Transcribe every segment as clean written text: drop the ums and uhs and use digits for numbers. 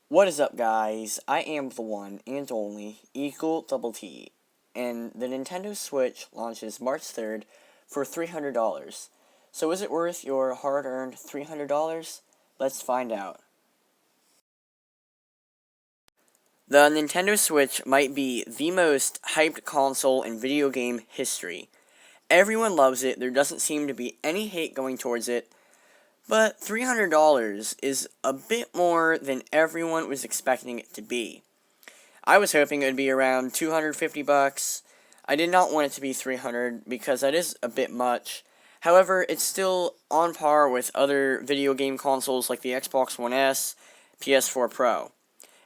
What is up, guys? I am the one and only Equal Double T, and the Nintendo Switch launches March 3rd for $300. So is it worth your hard-earned $300? Let's find out. The Nintendo Switch might be the most hyped console in video game history. Everyone loves it, there doesn't seem to be any hate going towards it, but $300 is a bit more than everyone was expecting it to be. I was hoping it would be around 250 bucks. I did not want it to be 300 because that is a bit much. However, it's still on par with other video game consoles like the Xbox One S, PS4 Pro.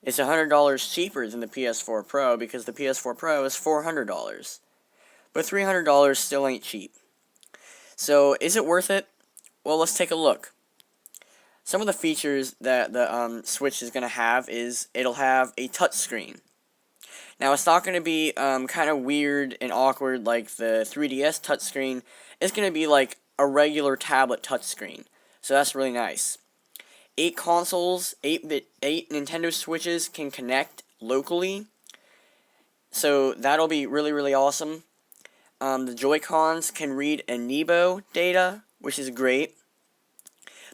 It's $100 cheaper than the PS4 Pro because the PS4 Pro is $400. But $300 still ain't cheap. So, is it worth it? Well, let's take a look. Some of the features that the Switch is going to have is it'll have a touchscreen. Now, it's not going to be kind of weird and awkward like the 3DS touchscreen. It's going to be like a regular tablet touchscreen. So that's really nice. 8 consoles, 8 Nintendo Switches can connect locally. So that'll be really, really awesome. The Joy-Cons can read Amiibo data, which is great.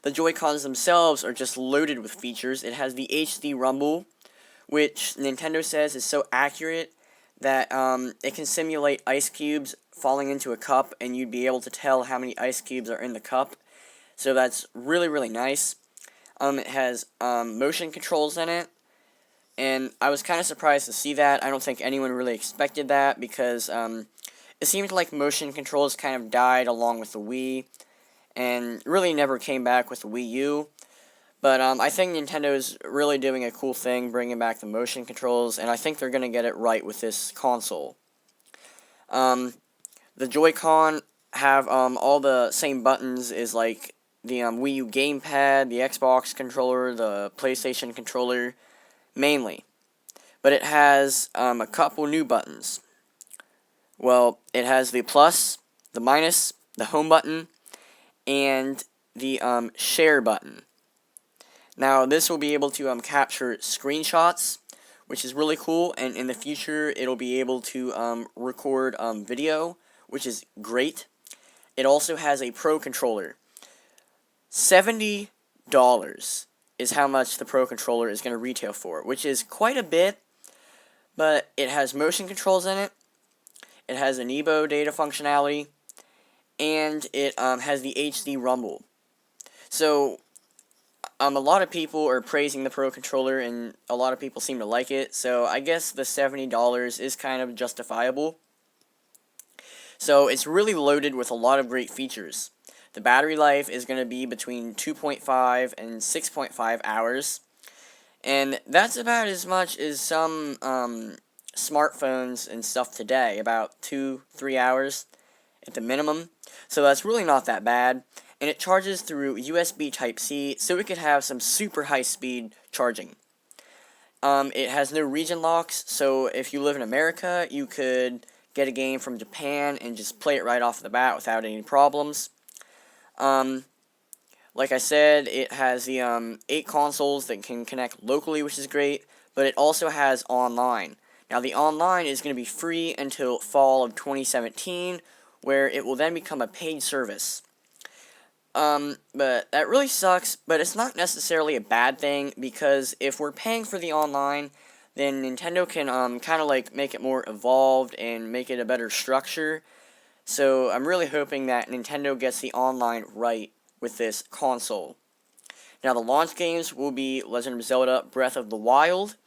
The Joy-Cons themselves are just loaded with features. It has the HD rumble, which Nintendo says is so accurate that it can simulate ice cubes falling into a cup, and you'd be able to tell how many ice cubes are in the cup. So that's really, really nice. It has motion controls in it, and I was kind of surprised to see that. I don't think anyone really expected that because it seemed like motion controls kind of died along with the Wii, and really never came back with the Wii U. But I think Nintendo's really doing a cool thing, bringing back the motion controls, and I think they're going to get it right with this console. The Joy-Con have all the same buttons as like the Wii U gamepad, the Xbox controller, the PlayStation controller, mainly. But it has a couple new buttons. Well, it has the plus, the minus, the home button, and the share button. Now, this will be able to capture screenshots, which is really cool, and in the future, it'll be able to record video, which is great. It also has a Pro controller. $70 is how much the Pro controller is going to retail for, which is quite a bit, but it has motion controls in it, it has Amiibo data functionality, and it has the HD rumble. So, a lot of people are praising the Pro controller, and a lot of people seem to like it, so I guess the $70 is kind of justifiable. So, it's really loaded with a lot of great features. The battery life is going to be between 2.5 and 6.5 hours, and that's about as much as some smartphones and stuff today, about 2-3 hours at the minimum. So that's really not that bad. And it charges through USB Type-C, so it could have some super high-speed charging. It has no region locks, so if you live in America, you could get a game from Japan and just play it right off the bat without any problems. Like I said, it has the 8 consoles that can connect locally, which is great, but it also has online. Now, the online is going to be free until fall of 2017, where it will then become a paid service. But that really sucks, but it's not necessarily a bad thing, because if we're paying for the online, then Nintendo can, kind of like make it more evolved and make it a better structure. So I'm really hoping that Nintendo gets the online right with this console. Now, the launch games will be Legend of Zelda Breath of the Wild,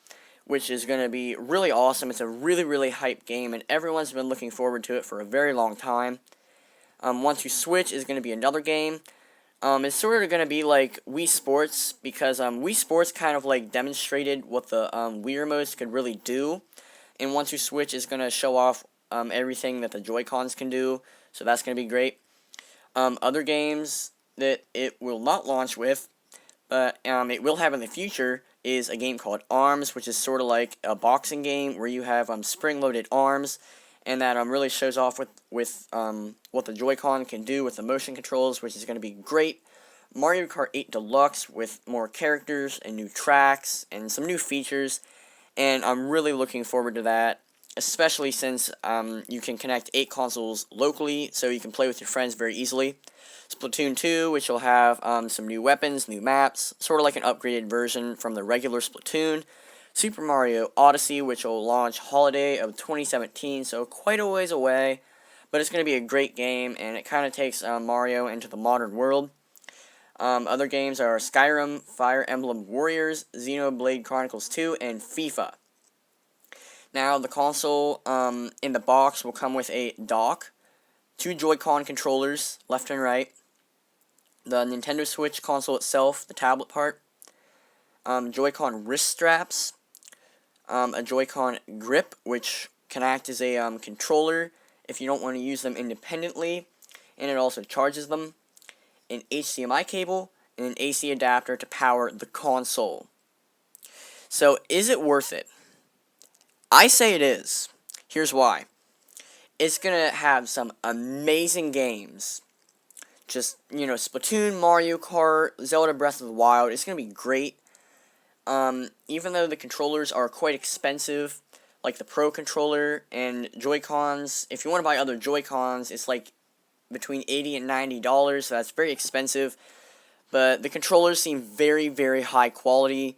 which is going to be really awesome. It's a really, really hyped game, and everyone's been looking forward to it for a very long time. Once You Switch is going to be another game. It's sort of going to be like Wii Sports, because Wii Sports kind of like demonstrated what the Wii Remotes could really do, and Once You Switch is going to show off everything that the Joy-Cons can do, so that's going to be great. Other games that it will not launch with, but it will have in the future, is a game called ARMS, which is sort of like a boxing game where you have spring-loaded arms, and that really shows off with what the Joy-Con can do with the motion controls, which is going to be great. Mario Kart 8 Deluxe with more characters and new tracks and some new features, and I'm really looking forward to that, especially since you can connect 8 consoles locally, so you can play with your friends very easily. Splatoon 2, which will have some new weapons, new maps, sort of like an upgraded version from the regular Splatoon. Super Mario Odyssey, which will launch holiday of 2017, so quite a ways away, but it's going to be a great game, and it kind of takes Mario into the modern world. Other games are Skyrim, Fire Emblem Warriors, Xenoblade Chronicles 2, and FIFA. Now, the console in the box will come with a dock, 2 Joy-Con controllers, left and right, the Nintendo Switch console itself, the tablet part, Joy-Con wrist straps, a Joy-Con grip, which can act as a controller if you don't want to use them independently, and it also charges them, an HDMI cable, and an AC adapter to power the console. So, is it worth it? I say it is. Here's why. It's going to have some amazing games. Just, Splatoon, Mario Kart, Zelda Breath of the Wild. It's going to be great. Even though the controllers are quite expensive, like the Pro controller and Joy-Cons, if you want to buy other Joy-Cons, it's like between $80 and $90, so that's very expensive. But the controllers seem very, very high quality.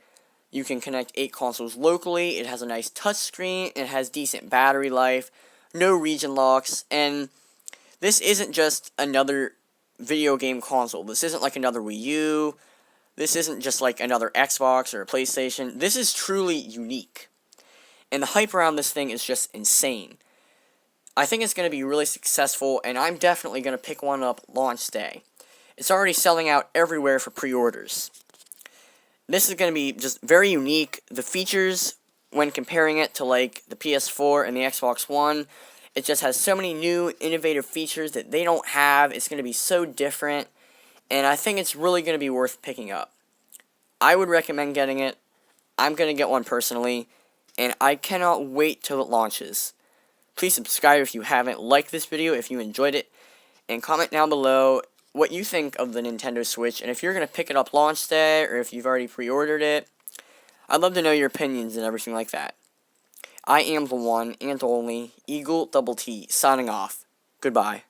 You can connect 8 consoles locally. It has a nice touchscreen. It has decent battery life. No region locks. And this isn't just another video game console. This isn't like another Wii U. This isn't just like another Xbox or a PlayStation. This is truly unique. And the hype around this thing is just insane. I think it's going to be really successful, and I'm definitely going to pick one up launch day. It's already selling out everywhere for pre-orders. This is going to be just very unique. The features, when comparing it to like the PS4 and the Xbox One, it just has so many new innovative features that they don't have. It's going to be so different, and I think it's really going to be worth picking up. I would recommend getting it. I'm going to get one personally, and I cannot wait till it launches. Please subscribe if you haven't, like this video if you enjoyed it, and comment down below what you think of the Nintendo Switch, and if you're going to pick it up launch day, or if you've already pre-ordered it. I'd love to know your opinions and everything like that. I am the one and only Eagle Double T, signing off. Goodbye.